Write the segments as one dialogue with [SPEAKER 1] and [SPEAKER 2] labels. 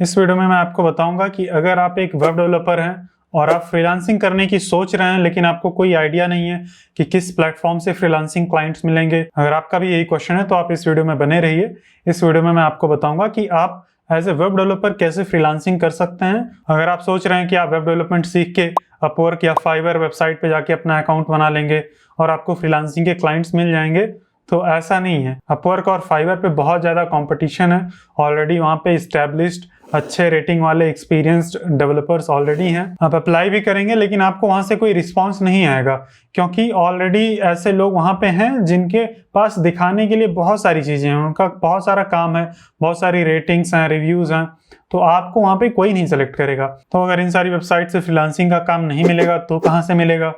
[SPEAKER 1] इस वीडियो में मैं आपको बताऊंगा कि अगर आप एक वेब डेवलपर हैं और आप फ्रीलांसिंग करने की सोच रहे हैं लेकिन आपको कोई आइडिया नहीं है कि किस प्लेटफॉर्म से फ्रीलांसिंग क्लाइंट्स मिलेंगे, अगर आपका भी यही क्वेश्चन है तो आप इस वीडियो में बने रहिए। इस वीडियो में मैं आपको बताऊंगा कि आप एज ए वेब डेवलपर कैसे फ्रीलांसिंग कर सकते हैं। अगर आप सोच रहे हैं कि आप वेब डेवलपमेंट सीख के अपवर्क या फाइवर वेबसाइट पे जाके अपना अकाउंट बना लेंगे और आपको फ्रीलांसिंग के क्लाइंट्स मिल जाएंगे, तो ऐसा नहीं है। अपवर्क और फाइवर पे बहुत ज़्यादा कंपटीशन है। ऑलरेडी वहाँ पे इस्टेब्लिश्ड अच्छे रेटिंग वाले एक्सपीरियंस्ड डेवलपर्स ऑलरेडी हैं। आप अप्लाई भी करेंगे लेकिन आपको वहाँ से कोई रिस्पांस नहीं आएगा, क्योंकि ऑलरेडी ऐसे लोग वहाँ पे हैं जिनके पास दिखाने के लिए बहुत सारी चीज़ें हैं, उनका बहुत सारा काम है, बहुत सारी रेटिंग्स हैं, रिव्यूज़ हैं, तो आपको वहाँ पे कोई नहीं सेलेक्ट करेगा। तो अगर इन सारी वेबसाइट से फ्रीलांसिंग का काम नहीं मिलेगा तो कहाँ से मिलेगा?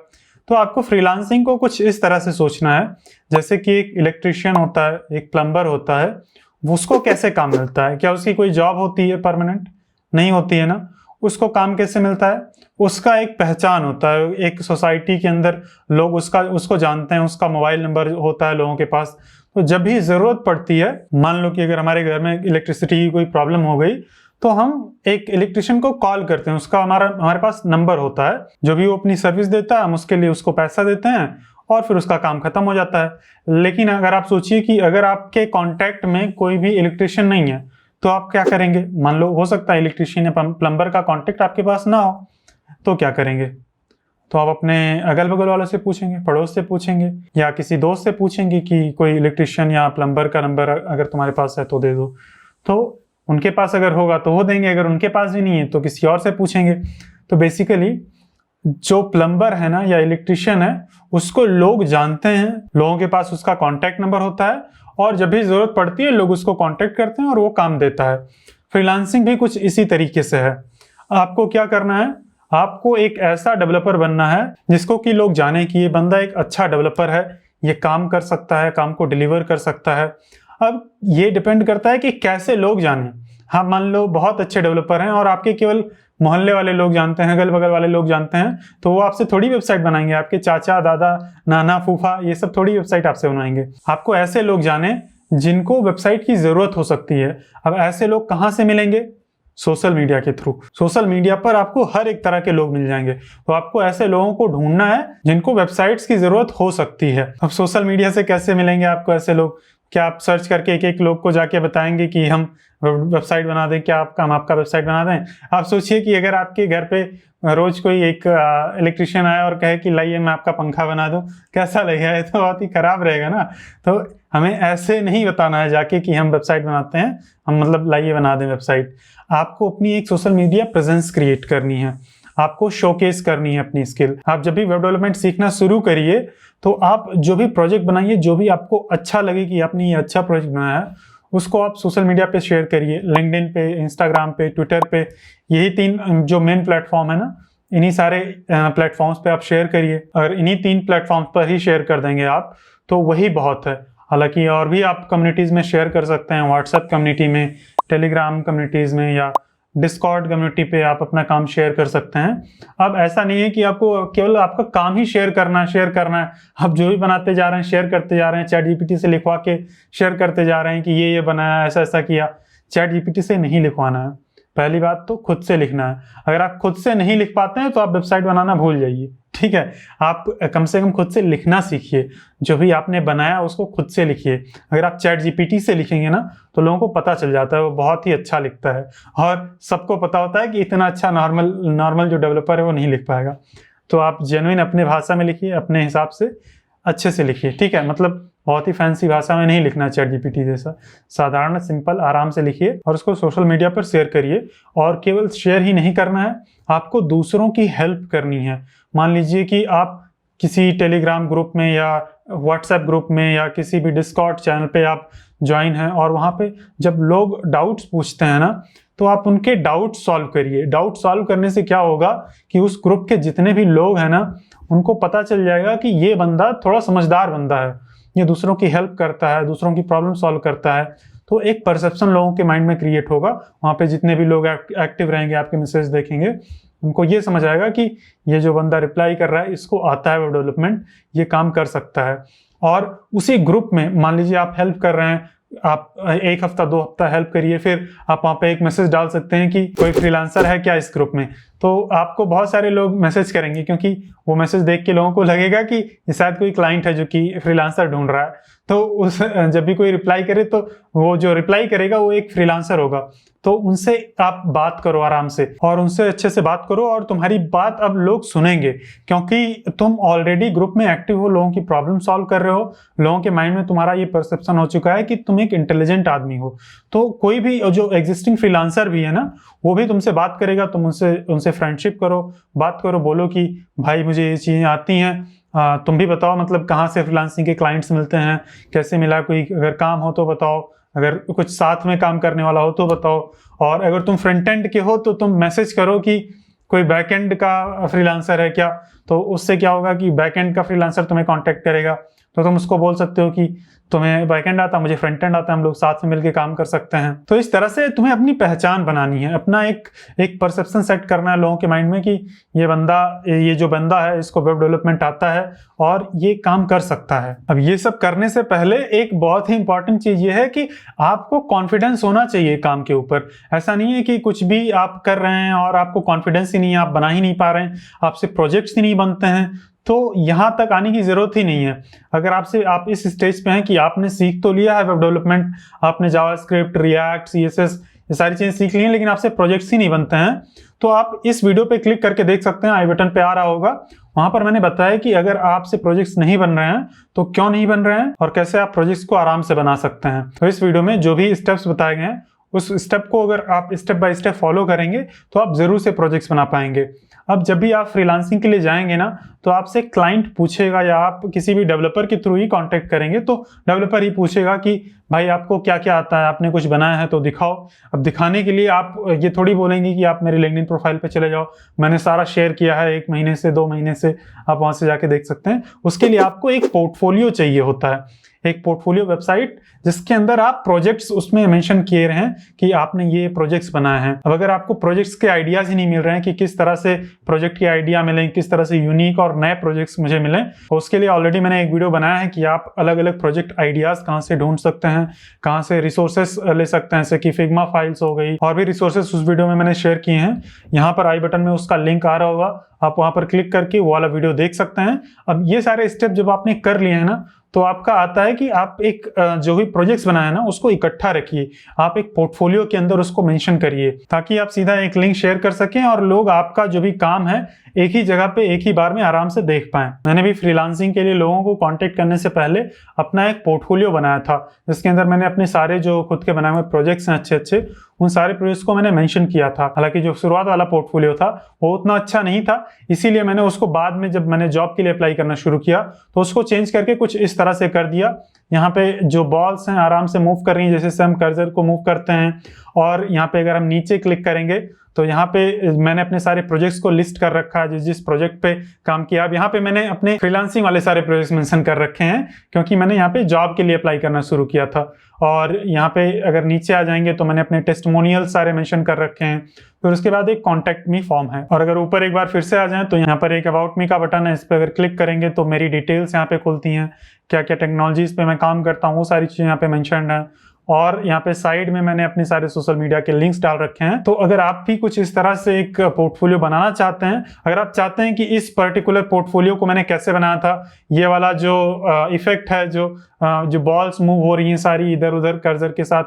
[SPEAKER 1] तो आपको फ्रीलांसिंग को कुछ इस तरह से सोचना है, जैसे कि एक इलेक्ट्रिशियन होता है, एक प्लम्बर होता है, उसको कैसे काम मिलता है? क्या उसकी कोई जॉब होती है परमानेंट? नहीं होती है ना। उसको काम कैसे मिलता है? उसका एक पहचान होता है, एक सोसाइटी के अंदर लोग उसको जानते हैं, उसका मोबाइल नंबर होता है लोगों के पास। तो जब भी ज़रूरत पड़ती है, मान लो कि अगर हमारे घर में इलेक्ट्रिसिटी की कोई प्रॉब्लम हो गई तो हम एक इलेक्ट्रिशियन को कॉल करते हैं, उसका हमारे पास नंबर होता है, जो भी वो अपनी सर्विस देता है हम उसके लिए उसको पैसा देते हैं और फिर उसका काम खत्म हो जाता है। लेकिन अगर आप सोचिए कि अगर आपके कांटेक्ट में कोई भी इलेक्ट्रिशियन नहीं है तो आप क्या करेंगे? मान लो हो सकता है इलेक्ट्रिशियन या प्लम्बर का कांटेक्ट आपके पास ना हो, तो क्या करेंगे? तो आप अपने अगल बगल वालों से पूछेंगे, पड़ोस से पूछेंगे, या किसी दोस्त से पूछेंगे कि कोई इलेक्ट्रिशियन या प्लम्बर का नंबर अगर तुम्हारे पास है तो दे दो। तो उनके पास अगर होगा तो वो देंगे, अगर उनके पास भी नहीं है तो किसी और से पूछेंगे। तो बेसिकली जो प्लम्बर है ना या इलेक्ट्रिशियन है, उसको लोग जानते हैं, लोगों के पास उसका कॉन्टैक्ट नंबर होता है और जब भी जरूरत पड़ती है लोग उसको कॉन्टैक्ट करते हैं और वो काम देता है। फ्रीलांसिंग भी कुछ इसी तरीके से है। आपको क्या करना है? आपको एक ऐसा डेवलपर बनना है जिसको कि लोग जाने कि ये बंदा एक अच्छा डेवलपर है, ये काम कर सकता है, काम को डिलीवर कर सकता है। अब ये डिपेंड करता है कि कैसे लोग जाने। हाँ, मान लो बहुत अच्छे डेवलपर हैं और आपके केवल मोहल्ले वाले लोग जानते हैं, अगल बगल वाले लोग जानते हैं, तो वो आपसे थोड़ी वेबसाइट बनाएंगे। आपके चाचा, दादा, नाना, फूफा, ये सब थोड़ी वेबसाइट आपसे बनाएंगे। आपको ऐसे लोग जाने जिनको वेबसाइट की जरूरत हो सकती है। अब ऐसे लोग कहाँ से मिलेंगे? सोशल मीडिया के थ्रू। सोशल मीडिया पर आपको हर एक तरह के लोग मिल जाएंगे, तो आपको ऐसे लोगों को ढूंढना है जिनको वेबसाइट्स की जरूरत हो सकती है। अब सोशल मीडिया से कैसे मिलेंगे आपको ऐसे लोग? क्या आप सर्च करके एक एक लोग को जाके बताएंगे कि हम वेबसाइट बना दें? क्या हम आपका वेबसाइट बना दें? आप सोचिए कि अगर आपके घर पे रोज कोई एक इलेक्ट्रिशियन आया और कहे कि लाइए मैं आपका पंखा बना दूं, कैसा लगेगा? ये तो बहुत ही खराब रहेगा ना। तो हमें ऐसे नहीं बताना है जाके कि हम वेबसाइट बनाते हैं, हम मतलब लाइए बना दें वेबसाइट। आपको अपनी एक सोशल मीडिया प्रेजेंस क्रिएट करनी है, आपको शोकेस करनी है अपनी स्किल। आप जब भी वेब डेवलपमेंट सीखना शुरू करिए तो आप जो भी प्रोजेक्ट बनाइए, जो भी आपको अच्छा लगे कि आपने ये अच्छा प्रोजेक्ट बनाया है, उसको आप सोशल मीडिया पे शेयर करिए। लिंक्डइन पे, इंस्टाग्राम पे, ट्विटर पे, यही 3 जो मेन प्लेटफॉर्म है ना, इन्हीं सारे प्लेटफॉर्म्स पे आप शेयर करिए। अगर इन्हीं 3 प्लेटफॉर्म्स पर ही शेयर कर देंगे आप तो वही बहुत है। हालांकि और भी आप कम्युनिटीज़ में शेयर कर सकते हैं, व्हाट्सएप कम्युनिटी में, टेलीग्राम कम्युनिटीज़ में या डिस्कॉर्ड कम्युनिटी पे आप अपना काम शेयर कर सकते हैं। अब ऐसा नहीं है कि आपको केवल आपका काम ही शेयर करना है। आप जो भी बनाते जा रहे हैं शेयर करते जा रहे हैं, चैट जीपीटी से लिखवा के शेयर करते जा रहे हैं कि ये बनाया, ऐसा ऐसा किया। चैट जीपीटी से नहीं लिखवाना है। पहली बात तो खुद से लिखना है। अगर आप खुद से नहीं लिख पाते हैं तो आप वेबसाइट बनाना भूल जाइए, ठीक है। आप कम से कम खुद से लिखना सीखिए, जो भी आपने बनाया उसको खुद से लिखिए। अगर आप चैट जीपीटी से लिखेंगे ना तो लोगों को पता चल जाता है, वो बहुत ही अच्छा लिखता है और सबको पता होता है कि इतना अच्छा नॉर्मल जो डेवलपर है वो नहीं लिख पाएगा। तो आप जेन्युइन अपने भाषा में लिखिए, अपने हिसाब से अच्छे से लिखिए, ठीक है। मतलब बहुत ही फैंसी भाषा में नहीं लिखना चैट जीपीटी जैसा, साधारण सिंपल आराम से लिखिए और उसको सोशल मीडिया पर शेयर करिए। और केवल शेयर ही नहीं करना है, आपको दूसरों की हेल्प करनी है। मान लीजिए कि आप किसी टेलीग्राम ग्रुप में या व्हाट्सएप ग्रुप में या किसी भी डिस्कॉर्ड चैनल पे आप ज्वाइन हैं और वहाँ पे जब लोग डाउट्स पूछते हैं ना तो आप उनके डाउट सॉल्व करिए। डाउट सॉल्व करने से क्या होगा कि उस ग्रुप के जितने भी लोग हैं ना उनको पता चल जाएगा कि ये बंदा थोड़ा समझदार बंदा है, ये दूसरों की हेल्प करता है, दूसरों की प्रॉब्लम सॉल्व करता है। तो एक परसेप्शन लोगों के माइंड में क्रिएट होगा। वहाँ पे जितने भी लोग एक्टिव रहेंगे, आपके मैसेज देखेंगे, उनको ये समझ आएगा कि ये जो बंदा रिप्लाई कर रहा है इसको आता है वेब डेवलपमेंट, ये काम कर सकता है। और उसी ग्रुप में मान लीजिए आप हेल्प कर रहे हैं, आप 1 हफ्ता 2 हफ्ता हेल्प करिए, फिर आप वहाँ पे एक मैसेज डाल सकते हैं कि कोई फ्रीलांसर है क्या इस ग्रुप में। तो आपको बहुत सारे लोग मैसेज करेंगे, क्योंकि वो मैसेज देख के लोगों को लगेगा कि ये शायद कोई क्लाइंट है जो कि फ्रीलांसर ढूंढ रहा है। तो उस जब भी कोई रिप्लाई करे तो वो जो रिप्लाई करेगा वो एक फ्रीलांसर होगा। तो उनसे आप बात करो आराम से, और उनसे अच्छे से बात करो, और तुम्हारी बात अब लोग सुनेंगे, क्योंकि तुम ऑलरेडी ग्रुप में एक्टिव हो, लोगों की प्रॉब्लम सॉल्व कर रहे हो, लोगों के माइंड में तुम्हारा ये परसेप्शन हो चुका है कि तुम एक इंटेलिजेंट आदमी हो। तो कोई भी जो एग्जिस्टिंग फ्रीलांसर भी है ना, वो भी तुमसे बात करेगा, तुम उनसे फ्रेंडशिप करो, बात करो, बोलो कि भाई मुझे ये चीज़ें आती हैं, तुम भी बताओ मतलब कहाँ से फ्रीलांसिंग के क्लाइंट्स मिलते हैं, कैसे मिला, कोई अगर काम हो तो बताओ, अगर कुछ साथ में काम करने वाला हो तो बताओ। और अगर तुम फ्रंट एंड के हो तो तुम मैसेज करो कि कोई बैक एंड का फ्रीलांसर है क्या। तो उससे क्या होगा कि बैक एंड का फ्रीलांसर तुम्हें कांटेक्ट करेगा, तो तुम उसको बोल सकते हो कि तुम्हें बैक एंड आता, मुझे फ्रंट एंड आता, हम लोग साथ में मिलकर काम कर सकते हैं। तो इस तरह से तुम्हें अपनी पहचान बनानी है, अपना एक परसेप्शन सेट करना है लोगों के माइंड में कि ये जो बंदा है इसको वेब डेवलपमेंट आता है और ये काम कर सकता है। अब ये सब करने से पहले एक बहुत ही इंपॉर्टेंट चीज ये है कि आपको कॉन्फिडेंस होना चाहिए काम के ऊपर। ऐसा नहीं है कि कुछ भी आप कर रहे हैं और आपको कॉन्फिडेंस ही नहीं है, आप बना ही नहीं पा रहे हैं, आपसे प्रोजेक्ट्स ही नहीं बनते हैं, तो यहां तक आने की जरूरत ही नहीं है। अगर आप इस स्टेज पे हैं कि आपने सीख तो लिया है वेब डेवलपमेंट, आपने जावास्क्रिप्ट, रिएक्ट, सीएसएस ये सारी चीजें सीख ली हैं, लेकिन आपसे प्रोजेक्ट्स ही नहीं बनते हैं, तो आप इस वीडियो पे क्लिक करके देख सकते हैं, आई बटन पे आ रहा होगा, वहां पर मैंने बताया कि अगर आपसे प्रोजेक्ट्स नहीं बन रहे हैं तो क्यों नहीं बन रहे हैं और कैसे आप प्रोजेक्ट्स को आराम से बना सकते हैं। तो इस वीडियो में जो भी स्टेप्स बताए गए हैं उस स्टेप को अगर आप स्टेप बाय स्टेप फॉलो करेंगे तो आप जरूर से प्रोजेक्ट्स बना पाएंगे। अब जब भी आप फ्रीलांसिंग के लिए जाएंगे ना, तो आपसे क्लाइंट पूछेगा या आप किसी भी डेवलपर के थ्रू ही कांटेक्ट करेंगे तो डेवलपर ही पूछेगा कि भाई आपको क्या क्या आता है, आपने कुछ बनाया है तो दिखाओ। अब दिखाने के लिए आप ये थोड़ी बोलेंगे कि आप मेरे लिंक्डइन प्रोफाइल पे चले जाओ, मैंने सारा शेयर किया है 1 महीने से 2 महीने से, आप वहां से जाके देख सकते हैं। उसके लिए आपको एक पोर्टफोलियो चाहिए होता है, एक पोर्टफोलियो वेबसाइट जिसके अंदर आप प्रोजेक्ट्स उसमें मेंशन किए रहे हैं कि आपने ये प्रोजेक्ट्स बनाए हैं। अब अगर आपको प्रोजेक्ट्स के आइडियाज ही नहीं मिल रहे हैं कि किस तरह से प्रोजेक्ट के आइडिया मिलें, किस तरह से यूनिक और नए प्रोजेक्ट्स मुझे मिलें, तो उसके लिए ऑलरेडी मैंने एक वीडियो बनाया है कि आप अलग अलग प्रोजेक्ट आइडियाज कहाँ से ढूंढ सकते हैं, कहाँ से रिसोर्सेस ले सकते हैं, जैसे कि फिग्मा फाइल्स हो गई, और भी रिसोर्सेस उस वीडियो में मैंने शेयर किए हैं। यहाँ पर आई बटन में उसका लिंक आ रहा होगा, आप वहां पर क्लिक करके वो वाला वीडियो देख सकते हैं। अब ये सारे स्टेप जब आपने कर लिए हैं ना, तो आपका आता है कि आप एक जो भी प्रोजेक्ट्स बनाए ना उसको इकट्ठा रखिए, आप एक पोर्टफोलियो के अंदर उसको मेंशन करिए, ताकि आप सीधा एक लिंक शेयर कर सकें और लोग आपका जो भी काम है एक ही जगह पे एक ही बार में आराम से देख पाएं। मैंने भी फ्रीलांसिंग के लिए लोगों को कांटेक्ट करने से पहले अपना एक पोर्टफोलियो बनाया था, जिसके अंदर मैंने अपने सारे जो खुद के बनाए हुए प्रोजेक्ट्स हैं अच्छे अच्छे, उन सारे प्रोजेक्ट्स को मैंने मेंशन किया था। हालांकि जो शुरुआत वाला पोर्टफोलियो था वो उतना अच्छा नहीं था, इसीलिए मैंने उसको बाद में जब मैंने जॉब के लिए अप्लाई करना शुरू किया तो उसको चेंज करके कुछ इस तरह से कर दिया। यहाँ पे जो बॉल्स हैं आराम से मूव कर रही हैं, जैसे हम कर्सर को मूव करते हैं, और यहाँ पे अगर हम नीचे क्लिक करेंगे तो यहाँ पे मैंने अपने सारे प्रोजेक्ट्स को लिस्ट कर रखा है, जिस जिस प्रोजेक्ट पे काम किया। अब यहाँ पे मैंने अपने फ्रीलांसिंग वाले सारे प्रोजेक्ट्स मेंशन कर रखे हैं, क्योंकि मैंने यहाँ पे जॉब के लिए अप्लाई करना शुरू किया था। और यहाँ पे अगर नीचे आ जाएंगे तो मैंने अपने टेस्टिमोनियल सारे मेंशन कर रखे हैं। फिर उसके बाद एक कॉन्टैक्ट मी फॉर्म है, और अगर ऊपर एक बार फिर से आ जाए तो यहाँ पर एक अबाउट मी का बटन है, इस पर अगर क्लिक करेंगे तो मेरी डिटेल्स यहाँ पे खुलती हैं, क्या क्या टेक्नोलॉजीज पे मैं काम करता हूँ वो सारी चीजें यहाँ पे मेंशन्ड है। और यहाँ पे साइड में मैंने अपने सारे सोशल मीडिया के लिंक्स डाल रखे हैं। तो अगर आप भी कुछ इस तरह से एक पोर्टफोलियो बनाना चाहते हैं, अगर आप चाहते हैं कि इस पर्टिकुलर पोर्टफोलियो को मैंने कैसे बनाया था, ये वाला जो इफेक्ट है, जो बॉल्स मूव हो रही हैं सारी इधर उधर कर्सर के साथ,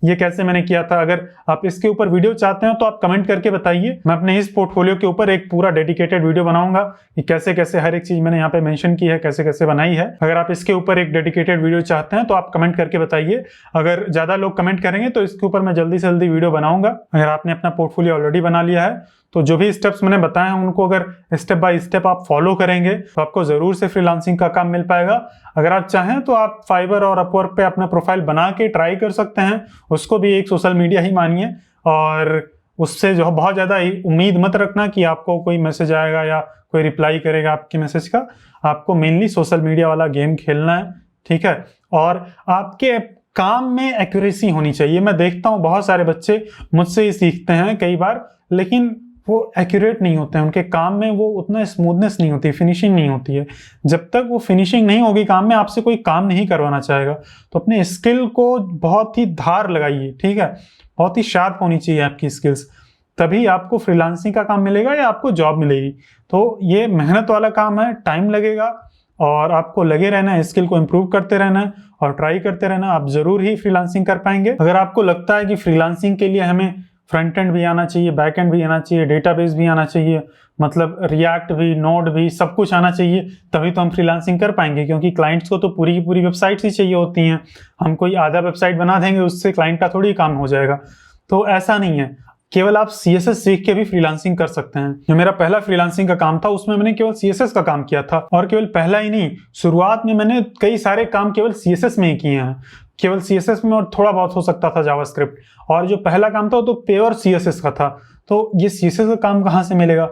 [SPEAKER 1] ये कैसे मैंने किया था, अगर आप इसके ऊपर वीडियो चाहते हैं तो आप कमेंट करके बताइए। मैं अपने इस पोर्टफोलियो के ऊपर एक पूरा डेडिकेटेड वीडियो बनाऊंगा कि कैसे कैसे हर एक चीज मैंने यहाँ पे मेंशन की है, कैसे कैसे बनाई है। अगर आप इसके ऊपर एक डेडिकेटेड वीडियो चाहते हैं तो आप कमेंट करके बताइए। अगर ज्यादा लोग कमेंट करेंगे तो इसके ऊपर मैं जल्दी से जल्दी वीडियो बनाऊंगा। अगर आपने अपना पोर्टफोलियो ऑलरेडी बना लिया है तो जो भी स्टेप्स मैंने बताए हैं उनको अगर स्टेप बाय स्टेप आप फॉलो करेंगे तो आपको जरूर से फ्रीलांसिंग का काम मिल पाएगा। अगर आप चाहें तो आप फाइवर और अपवर्क पे अपना प्रोफाइल बना के ट्राई कर सकते हैं, उसको भी एक सोशल मीडिया ही मानिए, और उससे जो बहुत ज्यादा उम्मीद मत रखना कि आपको कोई मैसेज आएगा या कोई रिप्लाई करेगा आपके मैसेज का। आपको मेनली सोशल मीडिया वाला गेम खेलना है, ठीक है। और आपके काम में एक्यूरेसी होनी चाहिए। मैं देखता हूँ बहुत सारे बच्चे मुझसे ही सीखते हैं कई बार, लेकिन वो एक्यूरेट नहीं होते हैं, उनके काम में वो उतना स्मूथनेस नहीं होती, फिनिशिंग नहीं होती है। जब तक वो फिनिशिंग नहीं होगी काम में, आपसे कोई काम नहीं करवाना चाहेगा। तो अपने स्किल को बहुत ही धार लगाइए, ठीक है, बहुत ही शार्प होनी चाहिए आपकी स्किल्स, तभी आपको फ्रीलांसिंग का काम मिलेगा या आपको जॉब मिलेगी। तो ये मेहनत वाला काम है, टाइम लगेगा और आपको लगे रहना है, स्किल को इम्प्रूव करते रहना है और ट्राई करते रहना, आप जरूर ही फ्रीलांसिंग कर पाएंगे। अगर आपको लगता है कि फ्रीलांसिंग के लिए हमें फ्रंट एंड भी आना चाहिए, बैक एंड भी आना चाहिए, डेटाबेस भी आना चाहिए, मतलब रिएक्ट भी, नोड भी, सब कुछ आना चाहिए, तभी तो हम फ्रीलांसिंग कर पाएंगे। क्योंकि क्लाइंट्स को तो पूरी की पूरी वेबसाइट्स ही चाहिए होती हैं, हम कोई आधा वेबसाइट बना देंगे उससे क्लाइंट का थोड़ी काम हो जाएगा। तो ऐसा नहीं है, केवल आप CSS सीख के भी फ्रीलांसिंग कर सकते हैं। जो मेरा पहला फ्रीलांसिंग का काम था उसमें मैंने केवल CSS का काम किया था, और केवल पहला ही नहीं, शुरुआत में मैंने कई सारे काम केवल CSS में ही किए हैं, केवल CSS में, और थोड़ा बहुत हो सकता था जावास्क्रिप्ट। और जो पहला काम था वो तो प्योर CSS का था। तो ये CSS का काम कहाँ से मिलेगा?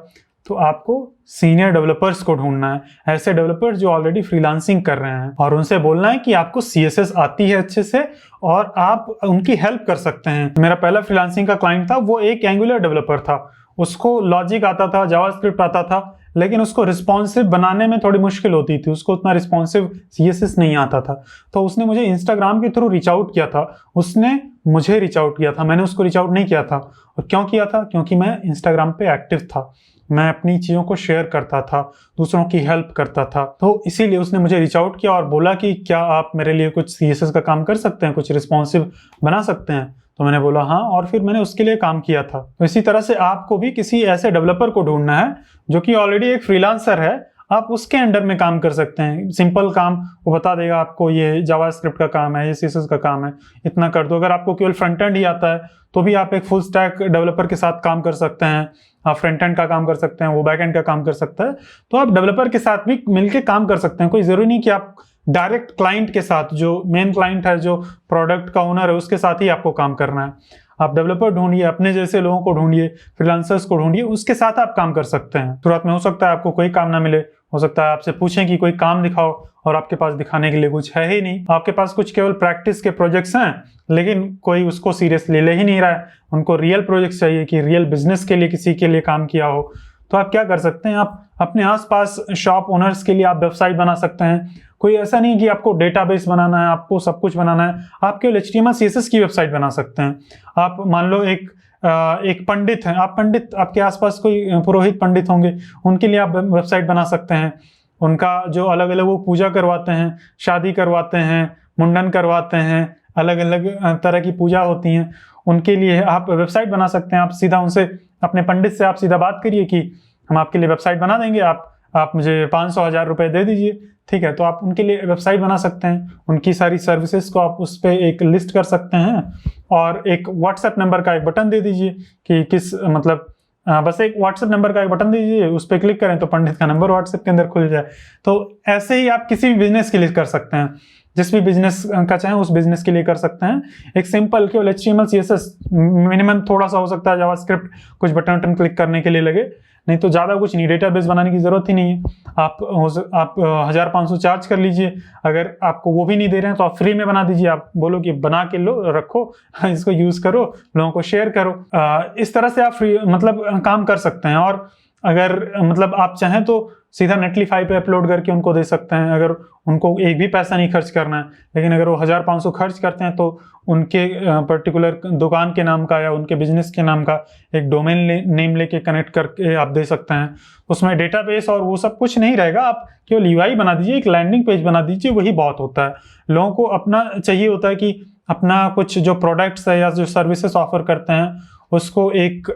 [SPEAKER 1] तो आपको सीनियर डेवलपर्स को ढूंढना है, ऐसे डेवलपर्स जो ऑलरेडी फ्रीलांसिंग कर रहे हैं, और उनसे बोलना है कि आपको CSS आती है अच्छे से और आप उनकी हेल्प कर सकते हैं। मेरा पहला फ्रीलांसिंग का क्लाइंट था, वो एक एंगुलर डेवलपर था, उसको लॉजिक आता था, जावास्क्रिप्ट आता था, लेकिन उसको रिस्पॉन्सिव बनाने में थोड़ी मुश्किल होती थी, उसको उतना रिस्पॉन्सिव CSS नहीं आता था। तो उसने मुझे इंस्टाग्राम के थ्रू रीच आउट किया था, उसने मुझे रीच आउट किया था, मैंने उसको रीच आउट नहीं किया था। और क्यों किया था? क्योंकि मैं इंस्टाग्राम पे एक्टिव था, मैं अपनी चीज़ों को शेयर करता था, दूसरों की हेल्प करता था, तो इसीलिए उसने मुझे रीच आउट किया और बोला कि क्या आप मेरे लिए कुछ CSS का काम कर सकते हैं, कुछ रिस्पॉन्सिव बना सकते हैं। तो मैंने बोला हाँ, और फिर मैंने उसके लिए काम किया था। तो इसी तरह से आपको भी किसी ऐसे डेवलपर को ढूंढना है जो कि ऑलरेडी एक फ्रीलांसर है, आप उसके अंडर में काम कर सकते हैं। सिंपल काम वो बता देगा आपको, ये जावास्क्रिप्ट का काम है, ये CSS का काम है, इतना कर दो। अगर आपको केवल फ्रंट एंड ही आता है तो भी आप एक फुल स्टैक डेवलपर के साथ काम कर सकते हैं, आप फ्रंट एंड का काम कर सकते हैं, वो बैक एंड का काम कर सकता है। तो आप डेवलपर के साथ भी मिलके काम कर सकते हैं, कोई जरूरी नहीं कि आप डायरेक्ट क्लाइंट के साथ, जो मेन क्लाइंट है, जो प्रोडक्ट का ओनर है, उसके साथ ही आपको काम करना है। आप डेवलपर ढूंढिए, अपने जैसे लोगों को ढूंढिए, फ्रीलांसर्स को ढूंढिए, उसके साथ आप काम कर सकते हैं। शुरुआत में हो सकता है आपको कोई काम ना मिले, हो सकता है आपसे पूछें कि कोई काम दिखाओ, और आपके पास दिखाने के लिए कुछ है ही नहीं, आपके पास कुछ केवल प्रैक्टिस के प्रोजेक्ट्स हैं, लेकिन कोई उसको सीरियसली ले ही नहीं रहा है। उनको रियल प्रोजेक्ट्स चाहिए कि रियल बिजनेस के लिए किसी के लिए काम किया हो। तो आप क्या कर सकते हैं, आप अपने आसपास शॉप ओनर्स के लिए आप वेबसाइट बना सकते हैं। कोई ऐसा नहीं कि आपको डेटाबेस बनाना है, आपको सब कुछ बनाना है, आप केवल HTML CSS की वेबसाइट बना सकते हैं। आप मान लो एक पंडित हैं, आप पंडित, आपके आसपास कोई पुरोहित पंडित होंगे, उनके लिए आप वेबसाइट बना सकते हैं। उनका जो अलग अलग वो पूजा करवाते हैं, शादी करवाते हैं, मुंडन करवाते हैं, अलग अलग तरह की पूजा होती हैं, उनके लिए आप वेबसाइट बना सकते हैं। आप सीधा उनसे, अपने पंडित से आप सीधा बात करिए कि हम आपके लिए वेबसाइट बना देंगे, आप मुझे 500-1000 रुपये दे दीजिए, ठीक है। तो आप उनके लिए वेबसाइट बना सकते हैं, उनकी सारी सर्विसेज को आप उस पर एक लिस्ट कर सकते हैं, और एक व्हाट्सएप नंबर का एक बटन दे दीजिए कि किस, मतलब बस एक व्हाट्सएप नंबर का एक बटन दीजिए, उस पर क्लिक करें तो पंडित का नंबर व्हाट्सएप के अंदर खुल जाए। तो ऐसे ही आप किसी भी बिजनेस के लिए कर सकते हैं, जिस भी बिजनेस का चाहें उस बिजनेस के लिए कर सकते हैं। एक सिंपल केवल HTML CSS, मिनिमम थोड़ा सा हो सकता है जावास्क्रिप्ट कुछ बटन क्लिक करने के लिए लगे, नहीं तो ज़्यादा कुछ नहीं, डेटाबेस बनाने की ज़रूरत ही नहीं है। आप 1500 चार्ज कर लीजिए। अगर आपको वो भी नहीं दे रहे हैं तो आप फ्री में बना दीजिए, आप बोलो कि बना के लो, रखो, इसको यूज़ करो, लोगों को शेयर करो। इस तरह से आप फ्री मतलब काम कर सकते हैं। और अगर मतलब आप चाहें तो सीधा नेटलीफाई पे अपलोड करके उनको दे सकते हैं, अगर उनको एक भी पैसा नहीं खर्च करना है। लेकिन अगर वो 1500 खर्च करते हैं तो उनके पर्टिकुलर दुकान के नाम का या उनके बिजनेस के नाम का एक डोमेन नेम लेके कनेक्ट करके आप दे सकते हैं। उसमें डेटाबेस और वो सब कुछ नहीं रहेगा, आप केवल UI बना दीजिए, एक लैंडिंग पेज बना दीजिए, वही बहुत होता है। लोगों को अपना चाहिए होता है कि अपना कुछ जो प्रोडक्ट्स है या जो सर्विसेज ऑफर करते हैं उसको एक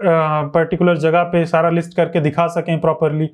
[SPEAKER 1] पर्टिकुलर जगह पे सारा लिस्ट करके दिखा सकें प्रॉपरली,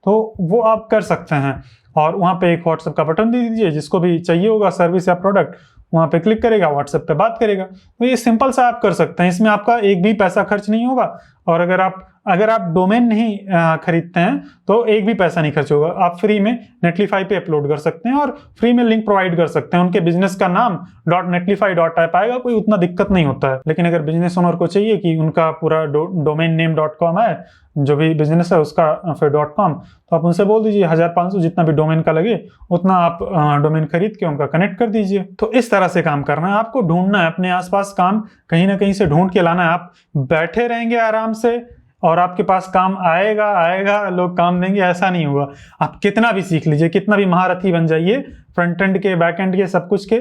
[SPEAKER 1] तो वो आप कर सकते हैं। और वहाँ पे एक व्हाट्सएप का बटन दे दीजिए, जिसको भी चाहिए होगा सर्विस या प्रोडक्ट, वहाँ पे क्लिक करेगा, व्हाट्सएप पे बात करेगा। तो ये सिंपल सा आप कर सकते हैं, इसमें आपका एक भी पैसा खर्च नहीं होगा। और अगर आप डोमेन नहीं खरीदते हैं तो एक भी पैसा नहीं खर्च होगा, आप फ्री में नेटलीफाई पे अपलोड कर सकते हैं और फ्री में लिंक प्रोवाइड कर सकते हैं। उनके बिजनेस का नाम .netlify.app आएगा, कोई उतना दिक्कत नहीं होता है। लेकिन अगर बिजनेस ओनर को चाहिए कि उनका पूरा डोमेन नेम .com है, जो भी बिजनेस है उसका फिर .com, तो आप उनसे बोल दीजिए 1500 जितना भी डोमेन का लगे उतना आप डोमेन खरीद के उनका कनेक्ट कर दीजिए। तो इस तरह से काम करना है, आपको ढूंढना है अपने आसपास काम, कहीं ना कहीं से ढूंढ के लाना है। आप बैठे रहेंगे आराम से, और आपके पास काम आएगा आएगा, लोग काम देंगे, ऐसा नहीं होगा। आप कितना भी सीख लीजिए, कितना भी महारथी बन जाइए फ्रंट एंड के, बैक एंड के, सब कुछ के,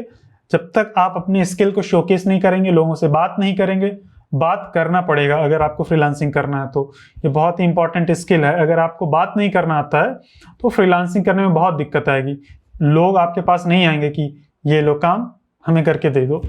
[SPEAKER 1] जब तक आप अपनी स्किल को शोकेस नहीं करेंगे, लोगों से बात नहीं करेंगे, बात करना पड़ेगा अगर आपको फ्रीलांसिंग करना है तो। ये बहुत ही इंपॉर्टेंट स्किल है। अगर आपको बात नहीं करना आता है तो फ्रीलांसिंग करने में बहुत दिक्कत आएगी। लोग आपके पास नहीं आएंगे कि ये लो काम हमें करके दे दो।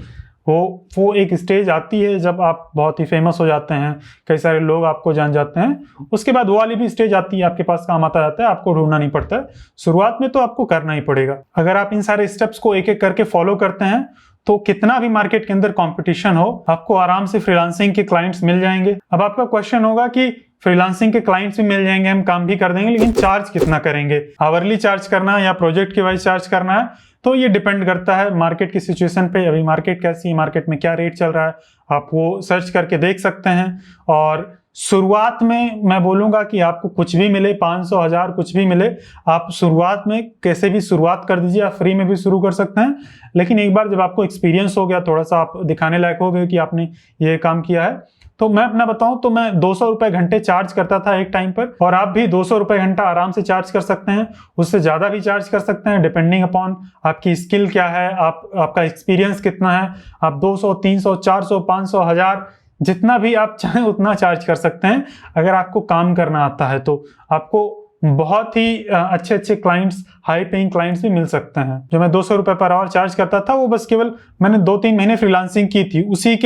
[SPEAKER 1] वो एक स्टेज आती है जब आप बहुत ही फेमस हो जाते हैं, कई सारे लोग आपको जान जाते हैं, उसके बाद वो वाली भी स्टेज आती है, आपके पास काम आता जाता है, आपको ढूंढना नहीं पड़ता है। शुरुआत में तो आपको करना ही पड़ेगा। अगर आप इन सारे स्टेप्स को एक एक करके फॉलो करते हैं तो कितना भी मार्केट के अंदर कंपटीशन हो, आपको आराम से फ्रीलांसिंग के क्लाइंट्स मिल जाएंगे। अब आपका क्वेश्चन होगा कि फ्रीलांसिंग के क्लाइंट्स भी मिल जाएंगे, हम काम भी कर देंगे, लेकिन चार्ज कितना करेंगे, आवरली चार्ज करना है या प्रोजेक्ट के वाइज चार्ज करना है, तो ये डिपेंड करता है मार्केट की सिचुएशन पे। अभी मार्केट कैसी है, मार्केट में क्या रेट चल रहा है, आप वो सर्च करके देख सकते हैं। और शुरुआत में मैं बोलूँगा कि आपको कुछ भी मिले, 500 1000 कुछ भी मिले, आप शुरुआत में कैसे भी शुरुआत कर दीजिए। आप फ्री में भी शुरू कर सकते हैं, लेकिन एक बार जब आपको एक्सपीरियंस हो गया, थोड़ा सा आप दिखाने लायक हो गए कि आपने ये काम किया है, तो मैं अपना बताऊं तो मैं 200 रुपए घंटे चार्ज करता था एक टाइम पर, और आप भी 200 रुपए घंटा आराम से चार्ज कर सकते हैं। उससे ज़्यादा भी चार्ज कर सकते हैं, डिपेंडिंग अपॉन आपकी स्किल क्या है, आपका एक्सपीरियंस कितना है। आप 200 300 400 500 1000 जितना भी आप चाहें उतना चार्ज कर सकते हैं, अगर आपको काम करना आता है तो। आपको बहुत ही अच्छे अच्छे क्लाइंट्स, हाई पेइंग क्लाइंट्स भी मिल सकते हैं। जो मैं 200 रुपए पर आवर चार्ज करता था, वो बस केवल मैंने 2-3 महीने फ्रीलांसिंग की थी, उसी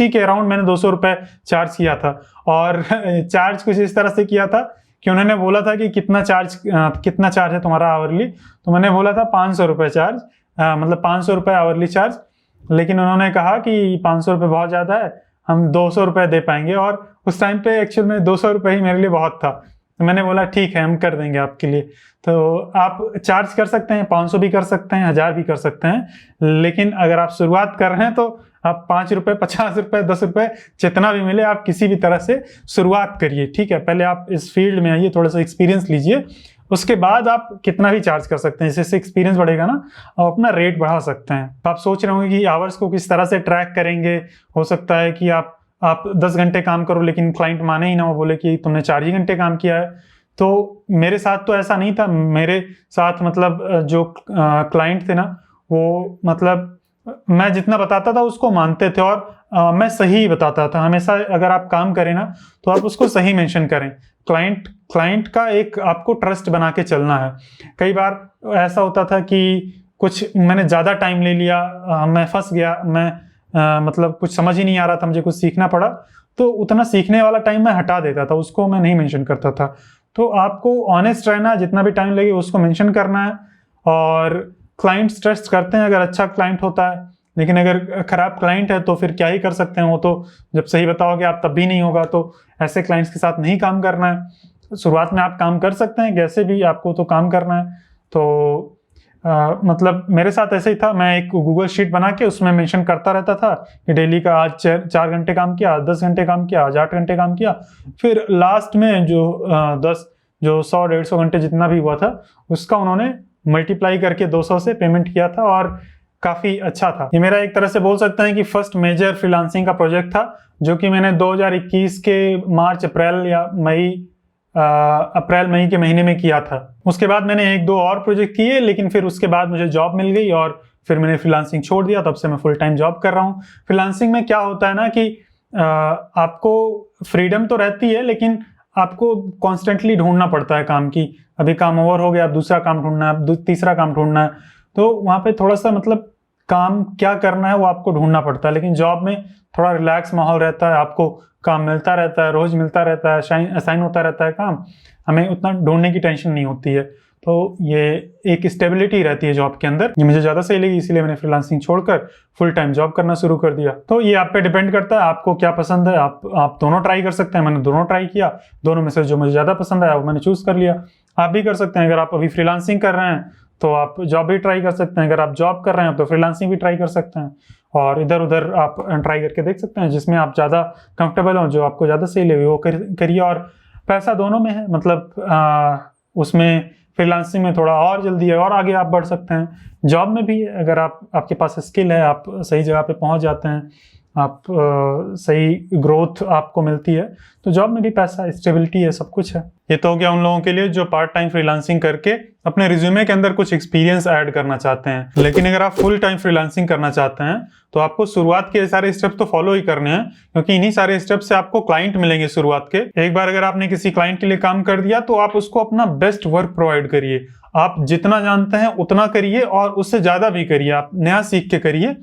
[SPEAKER 1] के अराउंड मैंने 200 रुपए चार्ज किया था। और चार्ज कुछ इस तरह से किया था कि उन्होंने बोला था कि कितना चार्ज है तुम्हारा आवरली, तो मैंने बोला था 500 रुपए चार्ज, मतलब 500 रुपए आवरली चार्ज। लेकिन उन्होंने कहा कि 500 रुपए बहुत ज़्यादा है, हम 200 रुपए दे पाएंगे। और उस टाइम पे एक्चुअल में 200 रुपए ही मेरे लिए बहुत था, तो मैंने बोला ठीक है, हम कर देंगे आपके लिए। तो आप चार्ज कर सकते हैं, 500 भी कर सकते हैं, 1000 भी कर सकते हैं। लेकिन अगर आप शुरुआत कर रहे हैं तो आप 5 रुपए 50 रुपए 10 रुपए जितना भी मिले, आप किसी भी तरह से शुरुआत करिए, ठीक है। पहले आप इस फील्ड में आइए, थोड़ा सा एक्सपीरियंस लीजिए, उसके बाद आप कितना भी चार्ज कर सकते हैं। जैसे एक्सपीरियंस बढ़ेगा ना, आप अपना रेट बढ़ा सकते हैं। आप सोच रहे होंगे कि आवर्स को किस तरह से ट्रैक करेंगे। हो सकता है कि आप 10 घंटे काम करो, लेकिन क्लाइंट माने ही ना, वो बोले कि तुमने 4 ही घंटे काम किया है। तो मेरे साथ तो ऐसा नहीं था। मेरे साथ मतलब जो क्लाइंट थे ना, वो मतलब मैं जितना बताता था उसको मानते थे, और मैं सही बताता था हमेशा। अगर आप काम करें ना तो आप उसको सही मेंशन करें। क्लाइंट का एक आपको ट्रस्ट बना के चलना है। कई बार ऐसा होता था कि कुछ मैंने ज़्यादा टाइम ले लिया, मैं फंस गया, मतलब कुछ समझ ही नहीं आ रहा था, मुझे कुछ सीखना पड़ा, तो उतना सीखने वाला टाइम मैं हटा देता था, उसको मैं नहीं मेंशन करता था। तो आपको ऑनेस्ट रहना, जितना भी टाइम लगे उसको मेंशन करना है। और क्लाइंट्स ट्रस्ट करते हैं अगर अच्छा क्लाइंट होता है, लेकिन अगर खराब क्लाइंट है तो फिर क्या ही कर सकते हैं। वो तो जब सही बताओगे आप तब भी नहीं होगा। तो ऐसे क्लाइंट्स के साथ नहीं काम करना है। शुरुआत में आप काम कर सकते हैं कैसे भी, आपको तो काम करना है। तो मतलब मेरे साथ ऐसे ही था। मैं एक गूगल शीट बना के उसमें मेंशन करता रहता था कि डेली का आज 4 घंटे काम किया, 10 घंटे काम किया, आज 8 घंटे काम किया। फिर लास्ट में जो 100-150 घंटे जितना भी हुआ था, उसका उन्होंने मल्टीप्लाई करके 200 से पेमेंट किया था, और काफ़ी अच्छा था। ये मेरा एक तरह से बोल सकते हैं कि फर्स्ट मेजर फ्रीलांसिंग का प्रोजेक्ट था, जो कि मैंने 2021 के मार्च अप्रैल मई के महीने में किया था। उसके बाद मैंने 1-2 और प्रोजेक्ट किए, लेकिन फिर उसके बाद मुझे जॉब मिल गई और फिर मैंने फ्रीलांसिंग छोड़ दिया। तब से मैं फुल टाइम जॉब कर रहा हूँ। फ्रीलांसिंग में क्या होता है ना कि आपको फ्रीडम तो रहती है, लेकिन आपको कॉन्स्टेंटली ढूंढना पड़ता है काम की। अभी काम ओवर हो गया, अब दूसरा काम ढूंढना है, तीसरा काम ढूंढना है। तो वहाँ पे थोड़ा सा मतलब काम क्या करना है वो आपको ढूंढना पड़ता है। लेकिन जॉब में थोड़ा रिलैक्स माहौल रहता है, आपको काम मिलता रहता है, रोज मिलता रहता है, असाइन होता रहता है काम, हमें उतना ढूंढने की टेंशन नहीं होती है। तो ये एक स्टेबिलिटी रहती है जॉब के अंदर। ये मुझे ज़्यादा सही लगी, इसीलिए मैंने फ्रीलांसिंग छोड़कर फुल टाइम जॉब करना शुरू कर दिया। तो ये आप पे डिपेंड करता है, आपको क्या पसंद है। आप दोनों ट्राई कर सकते हैं। मैंने दोनों ट्राई किया, दोनों में से जो मुझे ज़्यादा पसंद आया वो मैंने चूज़ कर लिया। आप भी कर सकते हैं। अगर आप अभी फ्रीलांसिंग कर रहे हैं तो आप जॉब भी ट्राई कर सकते हैं, अगर आप जॉब कर रहे हैं तो फ्रीलांसिंग भी ट्राई कर सकते हैं, और इधर उधर आप ट्राई करके देख सकते हैं जिसमें आप ज़्यादा कंफर्टेबल हो, जो आपको ज़्यादा सही लगे वो करिए। और पैसा दोनों में है, मतलब उसमें फ्रीलांसिंग में थोड़ा और जल्दी है और आगे आप बढ़ सकते हैं। जॉब में भी अगर आपके पास स्किल है, आप सही जगह पे पहुंच जाते हैं, आप सही ग्रोथ आपको मिलती है। तो जॉब में भी पैसा, स्टेबिलिटी है, सब कुछ है। ये तो हो गया उन लोगों के लिए जो पार्ट टाइम फ्रीलांसिंग करके अपने रिज्यूमे के अंदर कुछ एक्सपीरियंस ऐड करना चाहते हैं। लेकिन अगर आप फुल टाइम फ्रीलांसिंग करना चाहते हैं तो आपको शुरुआत के सारे स्टेप्स तो फॉलो ही करने हैं, क्योंकि इन्हीं सारे स्टेप्स से आपको क्लाइंट मिलेंगे शुरुआत के। एक बार अगर आपने किसी क्लाइंट के लिए काम कर दिया तो आप उसको अपना बेस्ट वर्क प्रोवाइड करिए। आप जितना जानते हैं उतना करिए और उससे ज्यादा भी करिए। आप नया सीख के करिए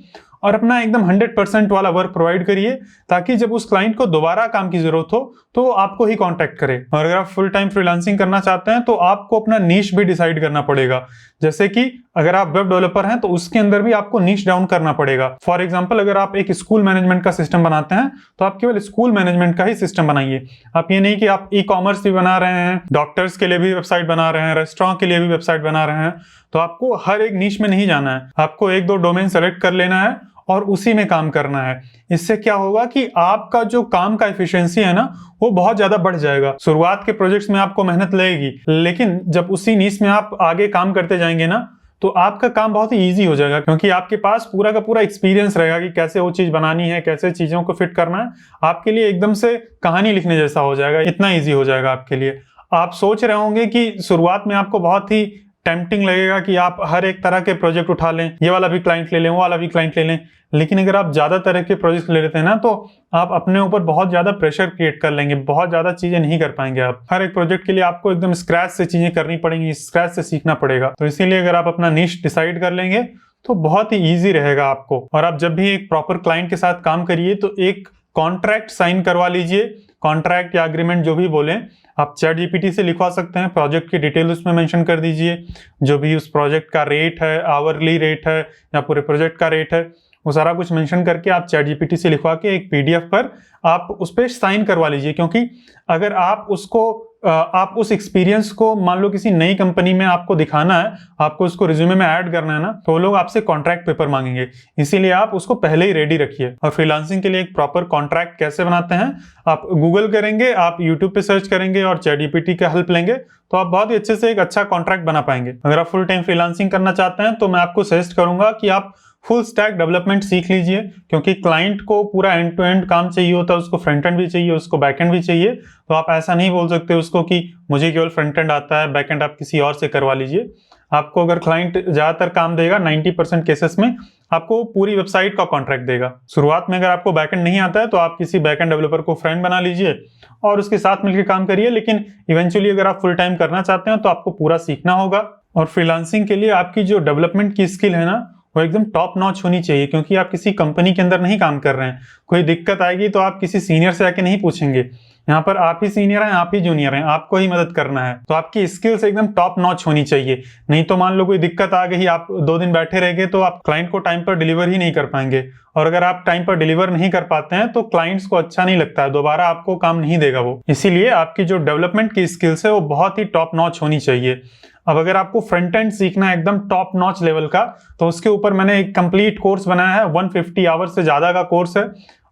[SPEAKER 1] और अपना एकदम 100% वाला वर्क प्रोवाइड करिए, ताकि जब उस क्लाइंट को दोबारा काम की जरूरत हो तो आपको ही कांटेक्ट करे। और अगर आप फुल टाइम फ्रीलांसिंग करना चाहते हैं तो आपको अपना नीश भी डिसाइड करना पड़ेगा। जैसे कि अगर आप वेब डेवलपर हैं तो उसके अंदर भी आपको नीश डाउन करना पड़ेगा। फॉर एग्जांपल, अगर आप एक स्कूल मैनेजमेंट का सिस्टम बनाते हैं तो आप केवल स्कूल मैनेजमेंट का ही सिस्टम बनाइए। आप ये नहीं कि आप ई कॉमर्स भी बना रहे हैं, डॉक्टर्स के लिए भी वेबसाइट बना रहे हैं, रेस्टोरेंट के लिए भी वेबसाइट बना रहे हैं। तो आपको हर एक नीश में नहीं जाना है, आपको 1-2 डोमेन सेलेक्ट कर लेना है और उसी में काम करना है। इससे क्या होगा कि आपका जो काम का एफिशिएंसी है ना, वो बहुत ज्यादा बढ़ जाएगा। शुरुआत के प्रोजेक्ट्स में आपको मेहनत लगेगी, लेकिन जब उसी नीश में आप आगे काम करते जाएंगे ना, तो आपका काम बहुत ही ईजी हो जाएगा, क्योंकि आपके पास पूरा का पूरा एक्सपीरियंस रहेगा कि कैसे वो चीज बनानी है, कैसे चीजों को फिट करना है। आपके लिए एकदम से कहानी लिखने जैसा हो जाएगा, इतना ईजी हो जाएगा आपके लिए। आप सोच रहे होंगे कि शुरुआत में आपको बहुत ही टेम्पटिंग लगेगा कि आप हर एक तरह के प्रोजेक्ट उठा लें, ये वाला भी क्लाइंट ले लें, वो वाला भी क्लाइंट ले लें। लेकिन अगर आप ज्यादा तरह के प्रोजेक्ट ले लेते हैं ना, तो आप अपने ऊपर बहुत ज्यादा प्रेशर क्रिएट कर लेंगे, बहुत ज्यादा चीजें नहीं कर पाएंगे। आप हर एक प्रोजेक्ट के लिए आपको एकदम स्क्रैच से चीजें करनी पड़ेंगी, स्क्रैच से सीखना पड़ेगा। तो इसीलिए अगर आप अपना निश डिसाइड कर लेंगे तो बहुत ही ईजी रहेगा आपको। और आप जब भी एक प्रॉपर क्लाइंट के साथ काम करिए तो एक कॉन्ट्रैक्ट साइन करवा लीजिए। कॉन्ट्रैक्ट या अग्रीमेंट जो भी बोले, आप चैट जीपीटी से लिखवा सकते हैं। प्रोजेक्ट की डिटेल उसमें मेंशन कर दीजिए, जो भी उस प्रोजेक्ट का रेट है, आवरली रेट है या पूरे प्रोजेक्ट का रेट है, वो सारा कुछ मेंशन करके आप चैट जीपीटी से लिखवा के एक पीडीएफ पर आप उस पर साइन करवा लीजिए। क्योंकि अगर आप उस एक्सपीरियंस को मान लो किसी नई कंपनी में आपको दिखाना है, आपको उसको रिज्यूमे में ऐड करना है ना, तो वो लोग आपसे कॉन्ट्रैक्ट पेपर मांगेंगे। इसीलिए आप उसको पहले ही रेडी रखिए। और फ्रीलांसिंग के लिए एक प्रॉपर कॉन्ट्रैक्ट कैसे बनाते हैं, आप गूगल करेंगे, आप यूट्यूब पे सर्च करेंगे और चैट जीपीटी का हेल्प लेंगे, तो आप बहुत ही अच्छे से एक अच्छा कॉन्ट्रैक्ट बना पाएंगे। अगर आप फुल टाइम फ्रीलांसिंग करना चाहते हैं तो मैं आपको सजेस्ट करूंगा कि आप फुल स्टैक डेवलपमेंट सीख लीजिए, क्योंकि क्लाइंट को पूरा एंड टू एंड काम चाहिए होता है। उसको फ्रंट एंड भी चाहिए, उसको बैक एंड भी चाहिए। तो आप ऐसा नहीं बोल सकते उसको कि मुझे केवल फ्रंट एंड आता है, बैक एंड आप किसी और से करवा लीजिए। आपको अगर क्लाइंट ज्यादातर काम देगा, 90% केसेस में आपको पूरी वेबसाइट का कॉन्ट्रैक्ट देगा। शुरुआत में अगर आपको बैक एंड नहीं आता है तो आप किसी बैक एंड डेवलपर को फ्रेंड बना लीजिए और उसके साथ मिलकर काम करिए। लेकिन इवेंचुअली अगर आप फुल टाइम करना चाहते हैं तो आपको पूरा सीखना होगा। और फ्रीलांसिंग के लिए आपकी जो डेवलपमेंट की स्किल है ना, वो एकदम टॉप नॉच होनी चाहिए, क्योंकि आप किसी कंपनी के अंदर नहीं काम कर रहे हैं। कोई दिक्कत आएगी तो आप किसी सीनियर से आके नहीं पूछेंगे। यहाँ पर आप ही सीनियर हैं, आप ही जूनियर हैं, आपको ही मदद करना है। तो आपकी स्किल्स एकदम टॉप नॉच होनी चाहिए। नहीं तो मान लो कोई दिक्कत आ गई, आप 2 दिन बैठे रह गए, तो आप क्लाइंट को टाइम पर डिलीवर ही नहीं कर पाएंगे। और अगर आप टाइम पर डिलीवर नहीं कर पाते हैं तो क्लाइंट्स को अच्छा नहीं लगता है, दोबारा आपको काम नहीं देगा वो। इसीलिए आपकी जो डेवलपमेंट की स्किल्स है वो बहुत ही टॉप नॉच होनी चाहिए। अब अगर आपको फ्रंट एंड सीखना है एकदम टॉप नॉच लेवल का, तो उसके ऊपर मैंने एक कंप्लीट कोर्स बनाया है। 150 आवर्स से ज्यादा का कोर्स है।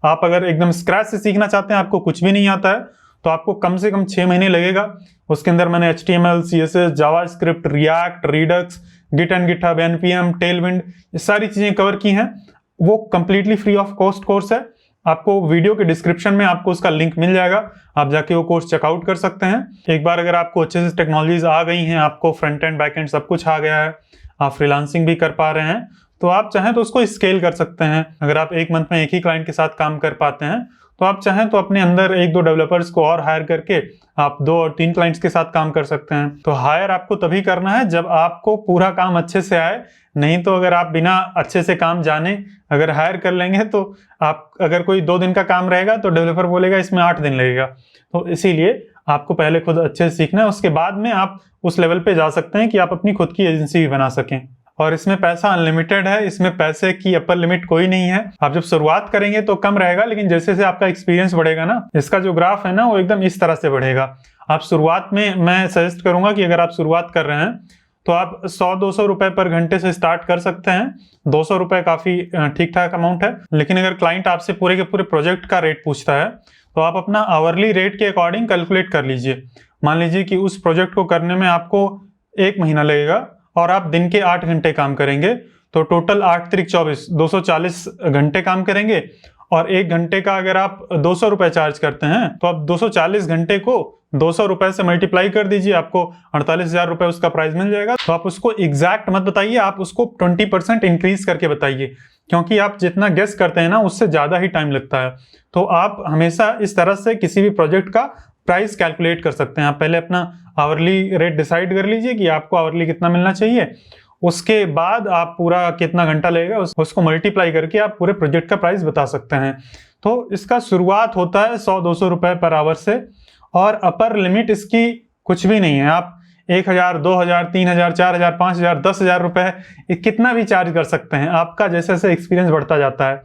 [SPEAKER 1] आप अगर एकदम स्क्रैच से सीखना चाहते हैं, आपको कुछ भी नहीं आता है, तो आपको कम से कम 6 महीने लगेगा। उसके अंदर मैंने HTML, CSS, JavaScript, React, Redux, Git and GitHub, NPM, Tailwind, ये सारी चीजें कवर की हैं। वो completely free of cost course है। आपको वीडियो के डिस्क्रिप्शन में आपको उसका लिंक मिल जाएगा, आप जाके वो कोर्स चेकआउट कर सकते हैं। एक बार अगर आपको अच्छे से टेक्नोलॉजीज आ गई हैं, आपको फ्रंट एंड बैक एंड सब कुछ आ गया है, आप फ्रीलांसिंग भी कर पा रहे हैं, तो आप चाहें तो उसको स्केल कर सकते हैं। अगर आप एक मंथ में एक ही क्लाइंट के साथ काम कर पाते हैं, तो आप चाहें तो अपने अंदर 1-2 डेवलपर्स को और हायर करके आप 2 और 3 क्लाइंट्स के साथ काम कर सकते हैं। तो हायर आपको तभी करना है जब आपको पूरा काम अच्छे से आए। नहीं तो अगर आप बिना अच्छे से काम जाने अगर हायर कर लेंगे, तो आप अगर कोई 2 दिन का काम रहेगा तो डेवलपर बोलेगा इसमें 8 दिन लगेगा। तो इसीलिए आपको पहले खुद अच्छे से सीखना है, उसके बाद में आप उस लेवल पे जा सकते हैं कि आप अपनी खुद की एजेंसी भी बना सकें। और इसमें पैसा अनलिमिटेड है, इसमें पैसे की अपर लिमिट कोई नहीं है। आप जब शुरुआत करेंगे तो कम रहेगा, लेकिन जैसे जैसे आपका एक्सपीरियंस बढ़ेगा ना, इसका जो ग्राफ है ना, वो एकदम इस तरह से बढ़ेगा। आप शुरुआत में, मैं सजेस्ट करूंगा कि अगर आप शुरुआत कर रहे हैं तो आप 100-200 रुपए पर घंटे से स्टार्ट कर सकते हैं। 200 रुपए काफी ठीक ठाक अमाउंट है। लेकिन अगर क्लाइंट आपसे पूरे के पूरे प्रोजेक्ट का रेट पूछता है, तो आप अपना आवरली रेट के अकॉर्डिंग कैलकुलेट कर लीजिए। मान लीजिए कि उस प्रोजेक्ट को करने में आपको 1 महीना लगेगा और आप दिन के 8 घंटे काम करेंगे, तो टोटल 8 त्रिक 24, 240 घंटे काम करेंगे। और 1 घंटे का अगर आप 200 रुपए चार्ज करते हैं तो आप 240 घंटे को 200 रुपए से मल्टीप्लाई कर दीजिए, आपको 48,000 रुपए उसका प्राइस मिल जाएगा। तो आप उसको एग्जैक्ट मत बताइए, आप उसको 20% इंक्रीज करके बताइए, क्योंकि आप जितना गेस करते हैं ना उससे ज्यादा ही टाइम लगता है। तो आप हमेशा इस तरह से किसी भी प्रोजेक्ट का प्राइस कैलकुलेट कर सकते हैं। आप पहले अपना आवरली रेट डिसाइड कर लीजिए कि आपको आवरली कितना मिलना चाहिए, उसके बाद आप पूरा कितना घंटा लगेगा उसको मल्टीप्लाई करके आप पूरे प्रोजेक्ट का प्राइस बता सकते हैं। तो इसका शुरुआत होता है 100-200 रुपए पर आवर से, और अपर लिमिट इसकी कुछ भी नहीं है। आप 1,000, 2,000, 3,000, 4,000, 5,000, 10,000 रुपए कितना भी चार्ज कर सकते हैं, आपका जैसे जैसे एक्सपीरियंस बढ़ता जाता है।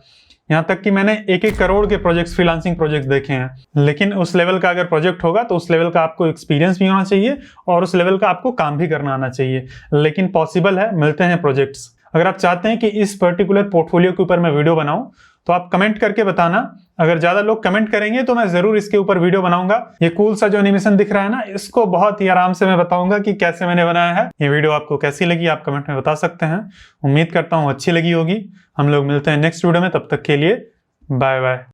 [SPEAKER 1] यहाँ तक कि मैंने 1-1 करोड़ के प्रोजेक्ट्स, फ्रीलांसिंग प्रोजेक्ट्स देखे हैं। लेकिन उस लेवल का अगर प्रोजेक्ट होगा तो उस लेवल का आपको एक्सपीरियंस भी होना चाहिए और उस लेवल का आपको काम भी करना आना चाहिए। लेकिन पॉसिबल है, मिलते हैं प्रोजेक्ट्स। अगर आप चाहते हैं कि इस पर्टिकुलर पोर्टफोलियो के ऊपर मैं वीडियो बनाऊं तो आप कमेंट करके बताना। अगर ज्यादा लोग कमेंट करेंगे तो मैं जरूर इसके ऊपर वीडियो बनाऊंगा। ये कूल सा जो एनिमेशन दिख रहा है ना, इसको बहुत ही आराम से मैं बताऊंगा कि कैसे मैंने बनाया है। ये वीडियो आपको कैसी लगी आप कमेंट में बता सकते हैं। उम्मीद करता हूँ अच्छी लगी होगी। हम लोग मिलते हैं नेक्स्ट वीडियो में, तब तक के लिए बाय बाय।